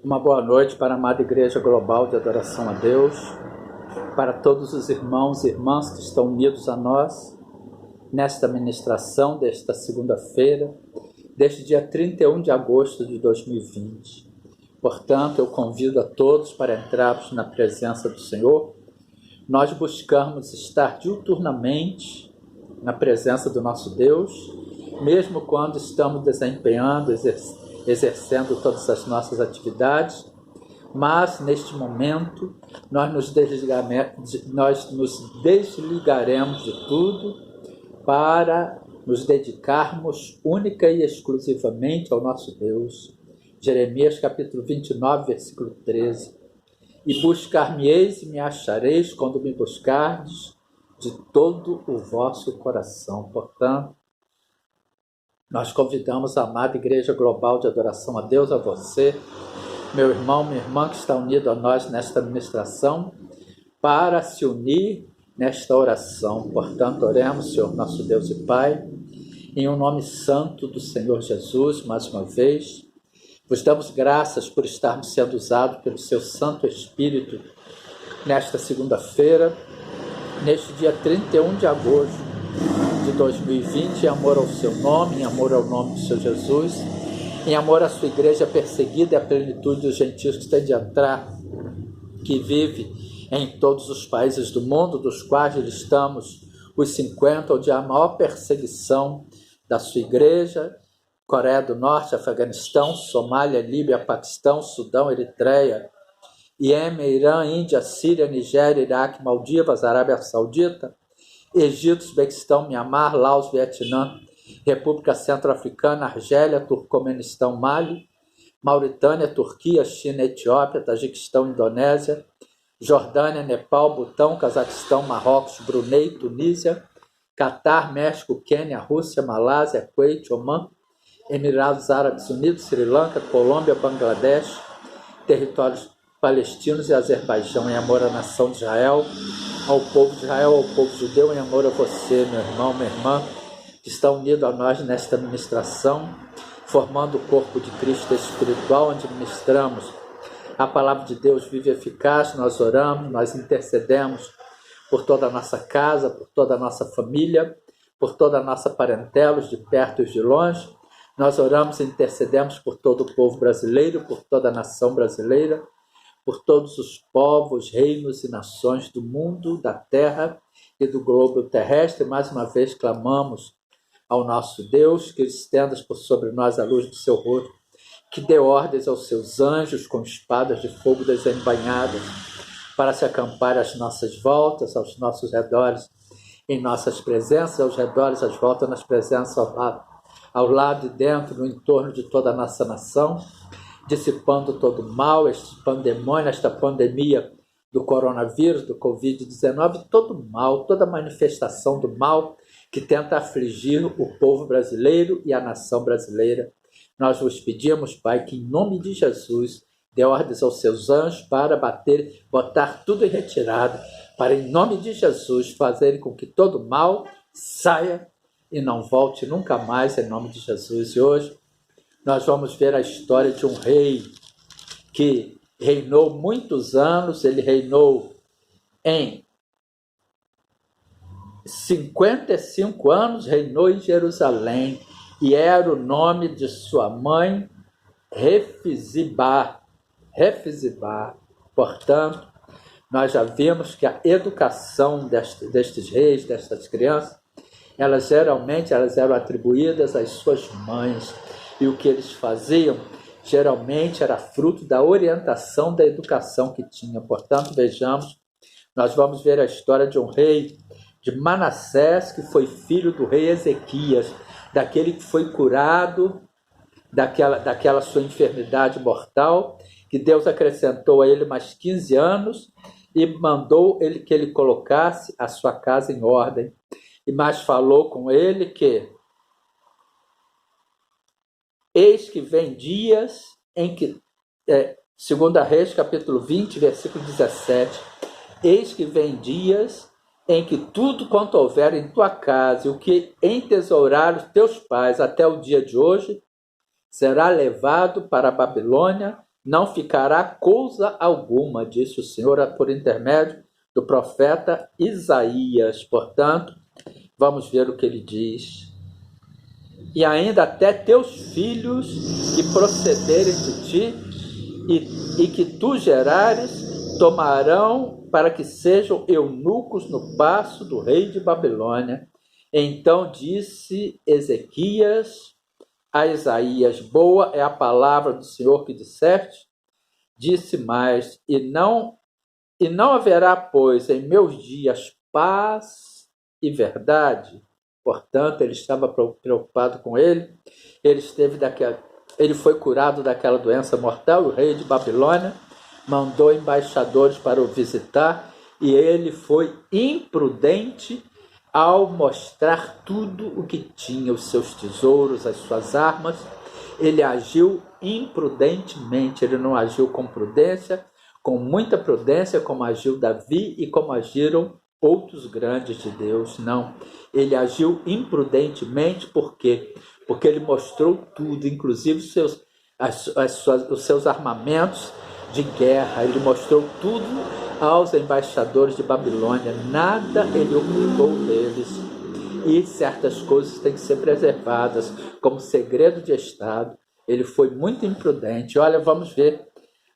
Uma boa noite para a amada Igreja Global de Adoração a Deus, para todos os irmãos e irmãs que estão unidos a nós nesta ministração desta segunda-feira, deste dia 31 de agosto de 2020. Portanto, eu convido a todos para entrarmos na presença do Senhor. Nós buscamos estar diuturnamente na presença do nosso Deus, mesmo quando estamos desempenhando, exercendo todas as nossas atividades, mas neste momento nós nos desligaremos de tudo para nos dedicarmos única e exclusivamente ao nosso Deus. Jeremias capítulo 29, versículo 13. E buscar-me-eis e me achareis quando me buscardes de todo o vosso coração. Portanto, nós convidamos a amada Igreja Global de Adoração a Deus, a você, meu irmão, minha irmã, que está unido a nós nesta ministração, para se unir nesta oração. Portanto, oremos, Senhor, nosso Deus e Pai, em um nome santo do Senhor Jesus, mais uma vez. Vos damos graças por estarmos sendo usados pelo seu Santo Espírito nesta segunda-feira, neste dia 31 de agosto de 2020, em amor ao seu nome, em amor ao nome do Senhor Jesus, em amor à sua igreja perseguida e à plenitude dos gentios que tem de entrar, que vive em todos os países do mundo, dos quais estamos os 50, onde há a maior perseguição da sua igreja: Coreia do Norte, Afeganistão, Somália, Líbia, Paquistão, Sudão, Eritreia, Iêmen, Irã, Índia, Síria, Nigéria, Iraque, Maldivas, Arábia Saudita, Egito, Uzbequistão, Mianmar, Laos, Vietnã, República Centro-Africana, Argélia, Turcomenistão, Mali, Mauritânia, Turquia, China, Etiópia, Tajiquistão, Indonésia, Jordânia, Nepal, Butão, Cazaquistão, Marrocos, Brunei, Tunísia, Catar, México, Quênia, Rússia, Malásia, Kuwait, Omã, Emirados Árabes Unidos, Sri Lanka, Colômbia, Bangladesh, territórios palestinos e Azerbaijão, em amor à nação de Israel, ao povo de Israel, ao povo judeu, em amor a você, meu irmão, minha irmã, que está unido a nós nesta ministração, formando o corpo de Cristo espiritual, onde ministramos a palavra de Deus viva e eficaz. Nós oramos, nós intercedemos por toda a nossa casa, por toda a nossa família, por toda a nossa parentela, os de perto e os de longe. Nós oramos e intercedemos por todo o povo brasileiro, por toda a nação brasileira, por todos os povos, reinos e nações do mundo, da terra e do globo terrestre. Mais uma vez clamamos ao nosso Deus que estenda por sobre nós a luz do seu rosto, que dê ordens aos seus anjos com espadas de fogo desembainhadas para se acampar às nossas voltas, aos nossos redores, em nossas presenças, aos redores, às voltas, nas presenças, ao lado e dentro, no entorno de toda a nossa nação, dissipando todo o mal, este pandemônio, esta pandemia do coronavírus, do Covid-19, todo o mal, toda manifestação do mal que tenta afligir o povo brasileiro e a nação brasileira. Nós vos pedimos, Pai, que em nome de Jesus dê ordens aos seus anjos para botar tudo em retirada, para em nome de Jesus fazerem com que todo o mal saia e não volte nunca mais, em nome de Jesus. E hoje nós vamos ver a história de um rei que reinou muitos anos. Ele reinou em 55 anos, reinou em Jerusalém, e era o nome de sua mãe Refizibá. Portanto, nós já vimos que a educação destes reis, destas crianças, elas eram atribuídas às suas mães, e o que eles faziam geralmente era fruto da orientação da educação que tinham. Portanto, vejamos, nós vamos ver a história de um rei, de Manassés, que foi filho do rei Ezequias, daquele que foi curado daquela sua enfermidade mortal, que Deus acrescentou a ele mais 15 anos e mandou que ele colocasse a sua casa em ordem. E mais falou com ele que: eis que vem dias em que, 2 Reis, capítulo 20, versículo 17, eis que vem dias em que tudo quanto houver em tua casa, e o que entesouraram os teus pais até o dia de hoje, será levado para a Babilônia, não ficará coisa alguma, disse o Senhor por intermédio do profeta Isaías. Portanto, vamos ver o que ele diz. E ainda até teus filhos que procederem de ti e que tu gerares, tomarão para que sejam eunucos no paço do rei de Babilônia. Então disse Ezequias a Isaías: boa é a palavra do Senhor que disseste. Disse mais: e não haverá, pois, em meus dias paz e verdade. Portanto, ele estava preocupado com ele. Ele foi curado daquela doença mortal. O rei de Babilônia mandou embaixadores para o visitar e ele foi imprudente ao mostrar tudo o que tinha, os seus tesouros, as suas armas. Ele agiu imprudentemente, ele não agiu com prudência, com muita prudência, como agiu Davi e como agiram outros grandes de Deus. Não, ele agiu imprudentemente. Por quê? Porque ele mostrou tudo, inclusive os seus armamentos de guerra. Ele mostrou tudo aos embaixadores de Babilônia, nada ele ocultou deles. E certas coisas têm que ser preservadas como segredo de Estado. Ele foi muito imprudente. Olha, vamos ver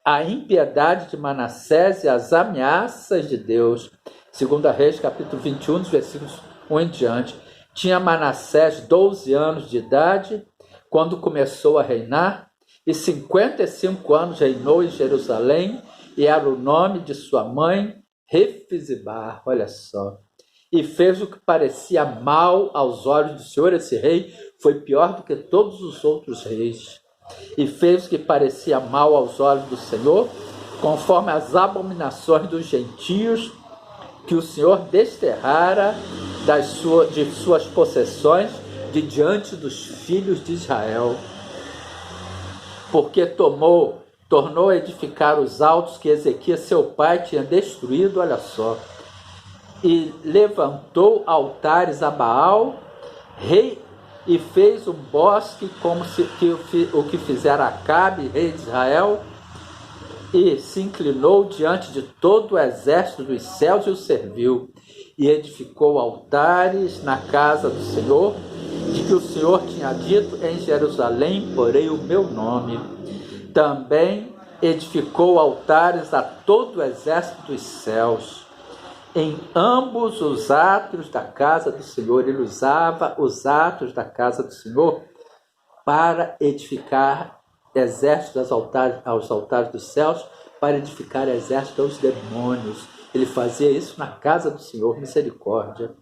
a impiedade de Manassés e as ameaças de Deus. 2 Reis, capítulo 21, versículos 1 em diante. Tinha Manassés 12 anos de idade quando começou a reinar, e 55 anos reinou em Jerusalém, e era o nome de sua mãe Refisibar. Olha só. E fez o que parecia mal aos olhos do Senhor. Esse rei foi pior do que todos os outros reis. E fez o que parecia mal aos olhos do Senhor, conforme as abominações dos gentios, que o Senhor desterrara de suas possessões de diante dos filhos de Israel. Porque tornou a edificar os altos que Ezequias, seu pai, tinha destruído, olha só. E levantou altares a Baal, e fez um bosque como o que fizera Acabe, rei de Israel, e se inclinou diante de todo o exército dos céus e o serviu, e edificou altares na casa do Senhor, de que o Senhor tinha dito: em Jerusalém porei o meu nome. Também edificou altares a todo o exército dos céus. Em ambos os átrios da casa do Senhor, ele usava os átrios da casa do Senhor para edificar exércitos aos altares dos céus, para edificar exércitos aos demônios. Ele fazia isso na casa do Senhor, misericórdia.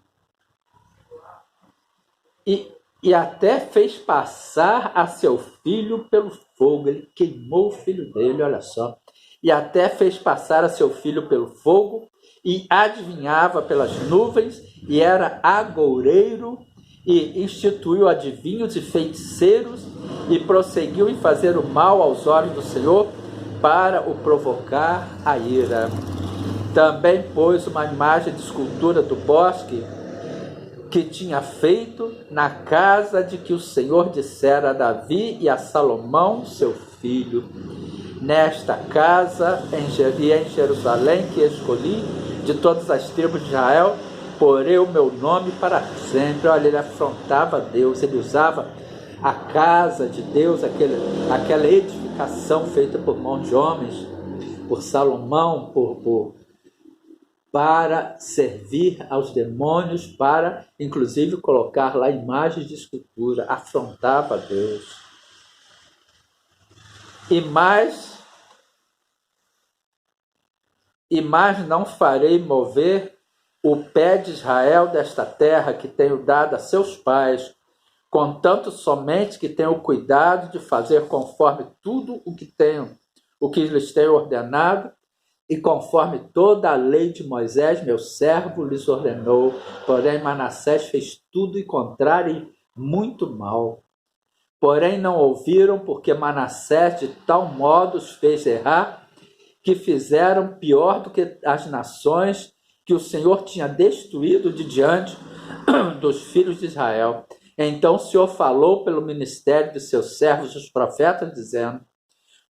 E até fez passar a seu filho pelo fogo. Ele queimou o filho dele, olha só. E até fez passar a seu filho pelo fogo, e adivinhava pelas nuvens, e era agoureiro, e instituiu adivinhos e feiticeiros, e prosseguiu em fazer o mal aos olhos do Senhor, para o provocar a ira. Também pôs uma imagem de escultura do bosque que tinha feito na casa de que o Senhor dissera a Davi e a Salomão, seu filho. Nesta casa e em Jerusalém que escolhi, de todas as tribos de Israel, porei o meu nome para sempre. Olha, ele afrontava Deus, ele usava a casa de Deus, aquela edificação feita por mãos de homens, por Salomão, para servir aos demônios, para inclusive colocar lá imagens de escultura. Afrontava Deus. E mais não farei mover o pé de Israel desta terra que tenho dado a seus pais, contanto somente que tenho cuidado de fazer conforme tudo o que lhes tenho ordenado, e conforme toda a lei de Moisés, meu servo, lhes ordenou. Porém, Manassés fez tudo e contrário e muito mal. Porém, não ouviram, porque Manassés de tal modo os fez errar, que fizeram pior do que as nações que o Senhor tinha destruído de diante dos filhos de Israel. Então o Senhor falou pelo ministério de seus servos, os profetas, dizendo: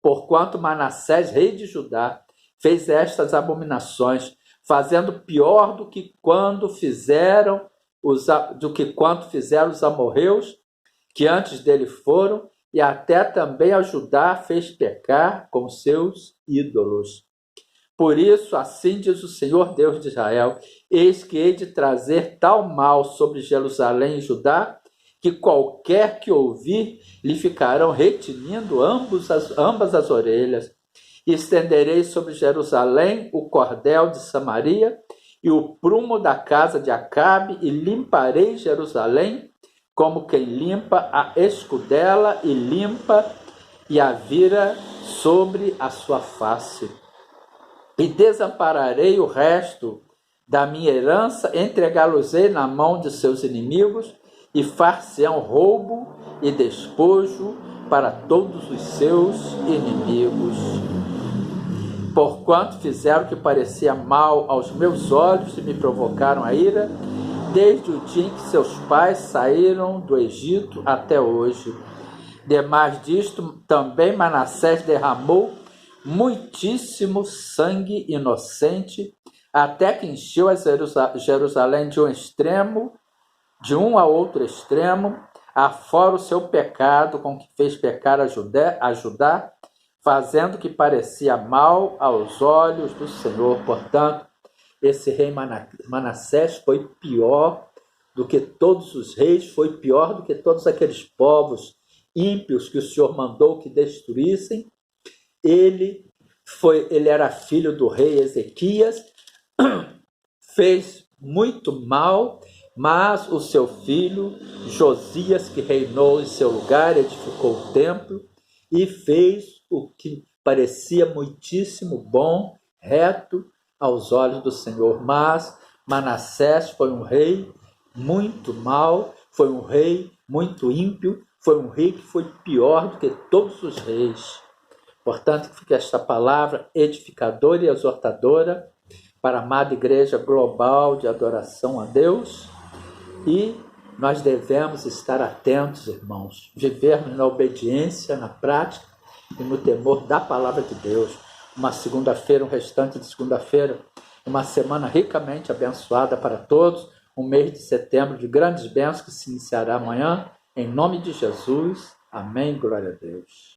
porquanto Manassés, rei de Judá, fez estas abominações, fazendo pior do que quanto fizeram os amorreus que antes dele foram, e até também a Judá fez pecar com seus ídolos. Por isso, assim diz o Senhor Deus de Israel: eis que hei de trazer tal mal sobre Jerusalém e Judá, que qualquer que ouvir lhe ficarão retinindo ambas as orelhas. E estenderei sobre Jerusalém o cordel de Samaria e o prumo da casa de Acabe, e limparei Jerusalém como quem limpa a escudela e limpa e a vira sobre a sua face. E desampararei o resto da minha herança, entregá-los-ei na mão de seus inimigos, e far-se-ão roubo e despojo para todos os seus inimigos. Porquanto fizeram o que parecia mal aos meus olhos e me provocaram a ira, desde o dia em que seus pais saíram do Egito até hoje. Demais disto, também Manassés derramou muitíssimo sangue inocente, até que encheu a Jerusalém de um a outro extremo, afora o seu pecado com que fez pecar a Judá, fazendo o que parecia mal aos olhos do Senhor. Portanto, esse rei Manassés foi pior do que todos os reis, foi pior do que todos aqueles povos ímpios que o Senhor mandou que destruíssem. Ele era filho do rei Ezequias, fez muito mal, mas o seu filho Josias, que reinou em seu lugar, edificou o templo e fez o que parecia muitíssimo bom, reto aos olhos do Senhor. Mas Manassés foi um rei muito mau, foi um rei muito ímpio, foi um rei que foi pior do que todos os reis. Portanto, que fique esta palavra edificadora e exortadora para a amada igreja global de adoração a Deus. E nós devemos estar atentos, irmãos, vivermos na obediência, na prática e no temor da palavra de Deus. Uma segunda-feira, um restante de segunda-feira, uma semana ricamente abençoada para todos, um mês de setembro de grandes bênçãos que se iniciará amanhã, em nome de Jesus. Amém, glória a Deus.